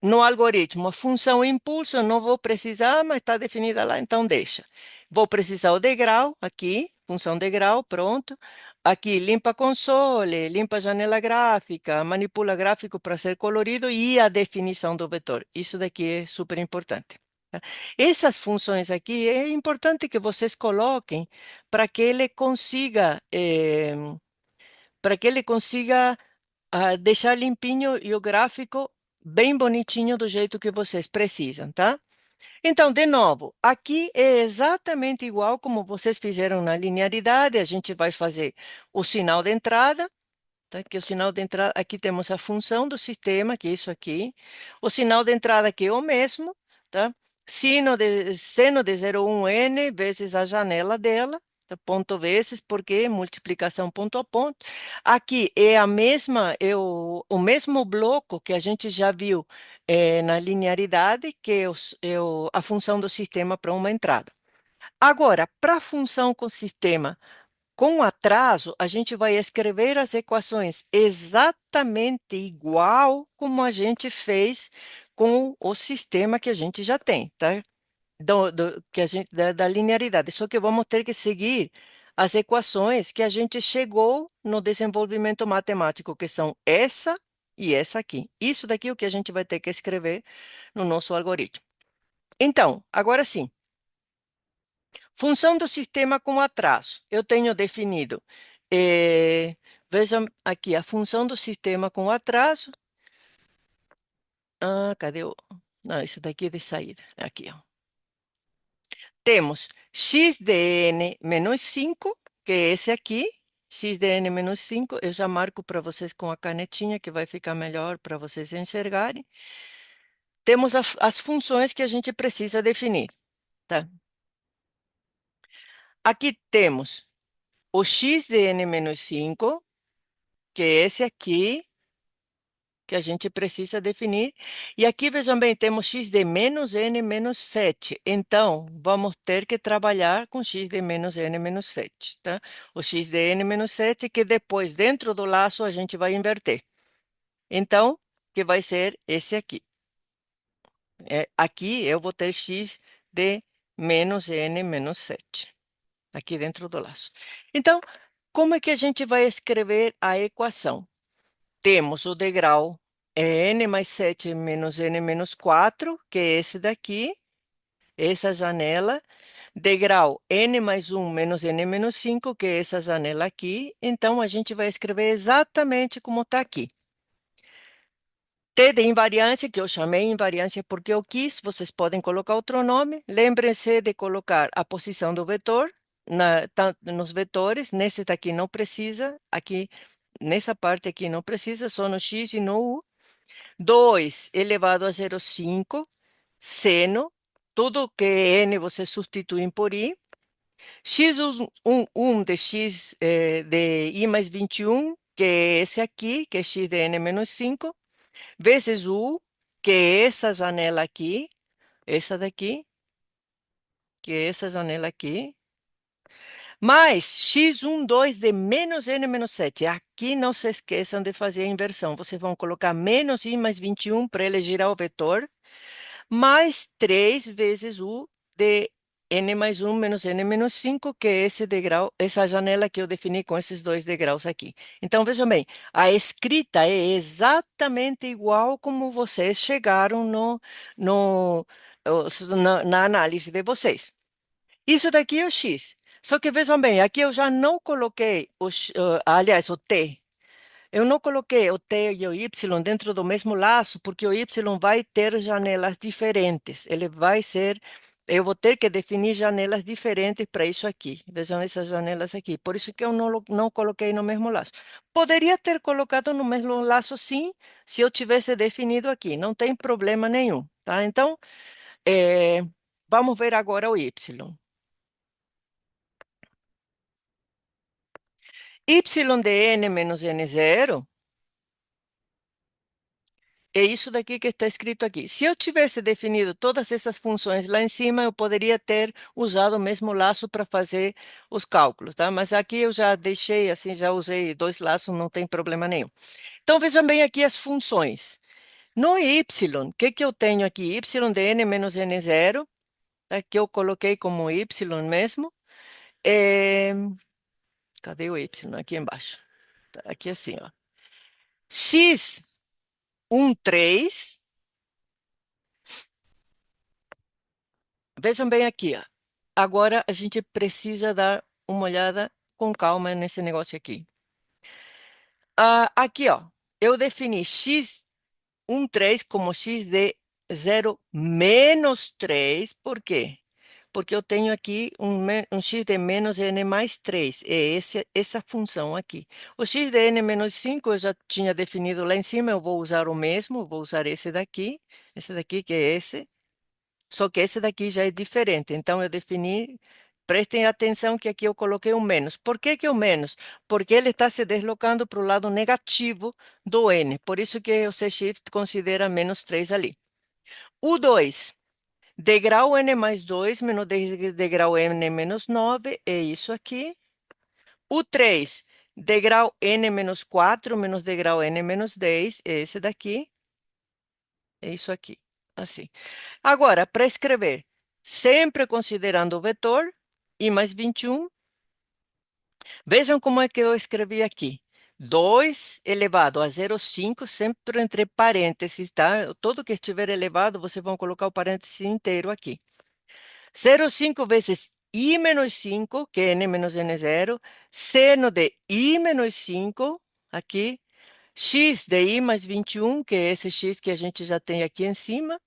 no algoritmo, a função impulso, eu não vou precisar, mas está definida lá, então deixa. Vou precisar o degrau aqui, função degrau, pronto. Aqui, limpa console, limpa janela gráfica, manipula gráfico para ser colorido e a definição do vetor. Isso daqui é super importante. Tá? Essas funções aqui é importante que vocês coloquem para que ele consiga, deixar limpinho e o gráfico bem bonitinho do jeito que vocês precisam, tá? Então, de novo, aqui é exatamente igual como vocês fizeram na linearidade. A gente vai fazer o sinal de entrada, tá? Que o sinal de entrada, aqui temos a função do sistema, que é isso aqui. O sinal de entrada que é o mesmo, tá? Seno de 0,1n vezes a janela dela. tá? Ponto vezes, porque multiplicação ponto a ponto. Aqui é a mesma, o mesmo bloco que a gente já viu na linearidade, que a função do sistema para uma entrada. Agora, para a função com sistema com atraso, a gente vai escrever as equações exatamente igual como a gente fez com o sistema que a gente já tem, tá? Que a gente, da linearidade. Só que vamos ter que seguir as equações que a gente chegou no desenvolvimento matemático, que são essa e essa aqui. Isso daqui é o que a gente vai ter que escrever no nosso algoritmo. Então, agora sim. Função do sistema com atraso. Eu tenho definido. Vejam aqui a função do sistema com atraso. Ah, cadê o. Não, isso daqui é de saída. Aqui, ó. Temos x de n menos 5, que é esse aqui. X de n menos 5. Eu já marco para vocês com a canetinha, que vai ficar melhor para vocês enxergarem. Temos as funções que a gente precisa definir. Tá? Aqui temos o x de n menos 5, que é esse aqui, que a gente precisa definir. E aqui, vejam bem, temos x de menos n menos 7. Então, vamos ter que trabalhar com x de menos n menos 7, tá? O x de n menos 7, que depois, dentro do laço, a gente vai inverter. Então, que vai ser esse aqui. Aqui eu vou ter x de menos n menos 7, aqui dentro do laço. Então, como é que a gente vai escrever a equação? Temos o degrau n mais 7 menos n menos 4, que é esse daqui, essa janela. Degrau n mais 1 menos n menos 5, que é essa janela aqui. Então, a gente vai escrever exatamente como está aqui. T de invariância, que eu chamei invariância porque eu quis, vocês podem colocar outro nome. Lembrem-se de colocar a posição do vetor nos vetores. Nesse daqui não precisa, aqui, nessa parte aqui não precisa, só no x e no u. 2 elevado a 0,5, seno, tudo que é n você substitui por i. x1 de x de i mais 21, que é esse aqui, que é x de n menos 5, vezes u, que é essa janela aqui, essa daqui, que é essa janela aqui, mais x12 de menos n menos 7. Aqui não se esqueçam de fazer a inversão. Vocês vão colocar menos i mais 21 para ele girar o vetor, mais 3 vezes u de n mais 1 menos n menos 5, que é esse degrau, essa janela que eu defini com esses dois degraus aqui. Então, vejam bem, a escrita é exatamente igual como vocês chegaram na análise de vocês. Isso daqui é o x. Só que vejam bem, aqui eu já não coloquei, aliás, o t. Eu não coloquei o T e o Y dentro do mesmo laço, porque o Y vai ter janelas diferentes. Eu vou ter que definir janelas diferentes para isso aqui. Vejam essas janelas aqui. Por isso que eu não coloquei no mesmo laço. Poderia ter colocado no mesmo laço, sim, se eu tivesse definido aqui. Não tem problema nenhum, tá? Então, vamos ver agora o Y. Y de n menos n0 é isso daqui que está escrito aqui. Se eu tivesse definido todas essas funções lá em cima, eu poderia ter usado o mesmo laço para fazer os cálculos, tá? Mas aqui eu já deixei, assim, já usei dois laços, não tem problema nenhum. Então, vejam bem aqui as funções. No y, o que que eu tenho aqui? Y de n menos n0, tá? Que eu coloquei como y mesmo. Cadê o y? Aqui embaixo. Tá aqui assim, ó. X 3. Vejam bem aqui, ó. Agora a gente precisa dar uma olhada com calma nesse negócio aqui. Aqui, ó, eu defini x13 como x de 0 menos 3. Por quê? Porque eu tenho aqui um x de menos n mais 3. É essa função aqui. O x de n menos 5 eu já tinha definido lá em cima. Eu vou usar o mesmo. Vou usar esse daqui. Esse daqui que é esse. Só que esse daqui já é diferente. Então, eu defini Prestem atenção que aqui eu coloquei um menos. Por que que é o menos? Porque ele está se deslocando para o lado negativo do n. Por isso que o C-shift considera menos 3 ali. O 2, degrau n mais 2 menos degrau n menos 9 é isso aqui. O 3, degrau n menos 4 menos degrau n menos 10 é esse daqui. É isso aqui, assim. Agora, para escrever, sempre considerando o vetor, i mais 21. Vejam como é que eu escrevi aqui. 2 elevado a 0,5, sempre entre parênteses, tá? Tudo que estiver elevado, vocês vão colocar o parênteses inteiro aqui. 0,5 vezes i menos 5, que é n menos n0, seno de i menos 5, aqui, x de i mais 21, que é esse x que a gente já tem aqui em cima,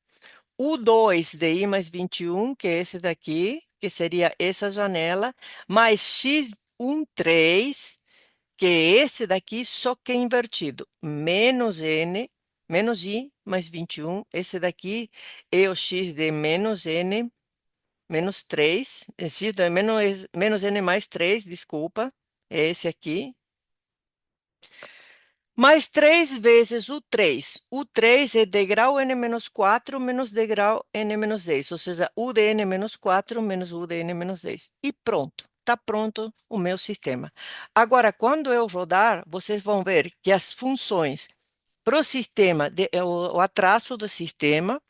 o 2 de i mais 21, que é esse daqui, que seria essa janela, mais x13, que é esse daqui, só que invertido, menos n, menos i mais 21, esse daqui é o x de menos n, menos 3, x de menos n mais 3, desculpa, é esse aqui, mais 3 vezes o 3. O 3 é degrau n menos 4 menos degrau n menos 10, ou seja, u de n menos 4 menos u de n menos 10. E pronto, está pronto o meu sistema. Agora, quando eu rodar, vocês vão ver que as funções para o sistema, o atraso do sistema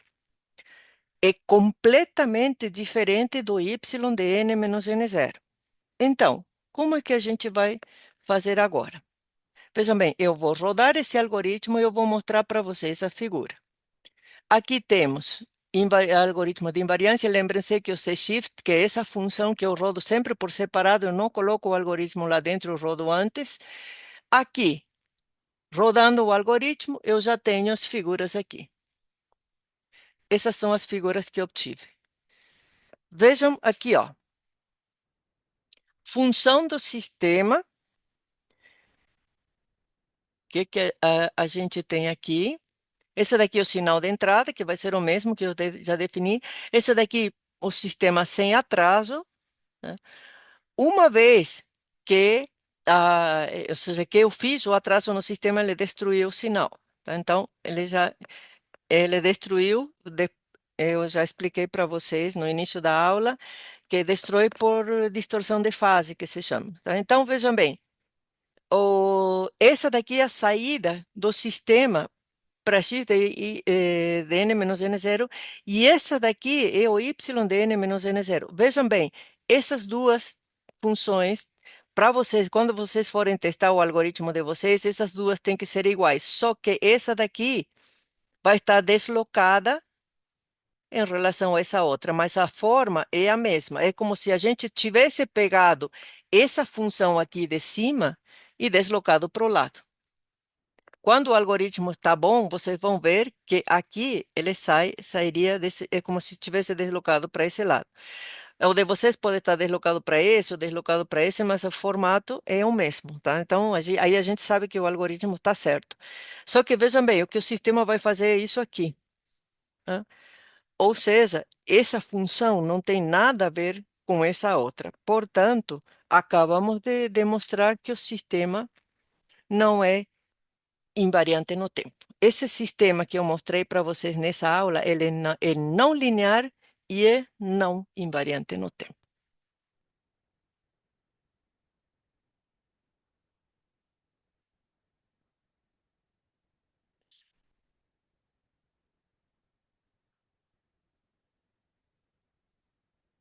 é completamente diferente do y de n menos n0. Então, como é que a gente vai fazer agora? Vejam bem, eu vou rodar esse algoritmo e eu vou mostrar para vocês a figura. Aqui temos algoritmo de invariância. Lembrem-se que o C-shift, que é essa função que eu rodo sempre por separado, eu não coloco o algoritmo lá dentro, eu rodo antes. Aqui, rodando o algoritmo, eu já tenho as figuras aqui. Essas são as figuras que eu obtive. Vejam aqui, ó. Função do sistema. O que, que a gente tem aqui? Esse daqui é o sinal de entrada, que vai ser o mesmo que eu já defini. Esse daqui, o sistema sem atraso, né? Uma vez que, ou seja, que eu fiz o atraso no sistema, ele destruiu o sinal. Tá? Então, ele destruiu, eu já expliquei para vocês no início da aula, que destrói por distorção de fase, que se chama. Tá? Então, vejam bem, essa daqui é a saída do sistema para x de n menos n0, e essa daqui é o y de n menos n0. Vejam bem, essas duas funções, para vocês, quando vocês forem testar o algoritmo de vocês, essas duas têm que ser iguais, só que essa daqui vai estar deslocada em relação a essa outra, mas a forma é a mesma. É como se a gente tivesse pegado essa função aqui de cima e deslocado para o lado. Quando o algoritmo está bom, vocês vão ver que aqui ele sairia desse, é como se tivesse deslocado para esse lado. O de vocês pode estar deslocado para esse ou deslocado para esse, mas o formato é o mesmo, tá? Então, aí a gente sabe que o algoritmo está certo. Só que vejam bem, o que o sistema vai fazer é isso aqui, tá? Ou seja, essa função não tem nada a ver com essa outra. Portanto, acabamos de demonstrar que o sistema não é invariante no tempo. Esse sistema que eu mostrei para vocês nessa aula, ele é não linear e é não invariante no tempo.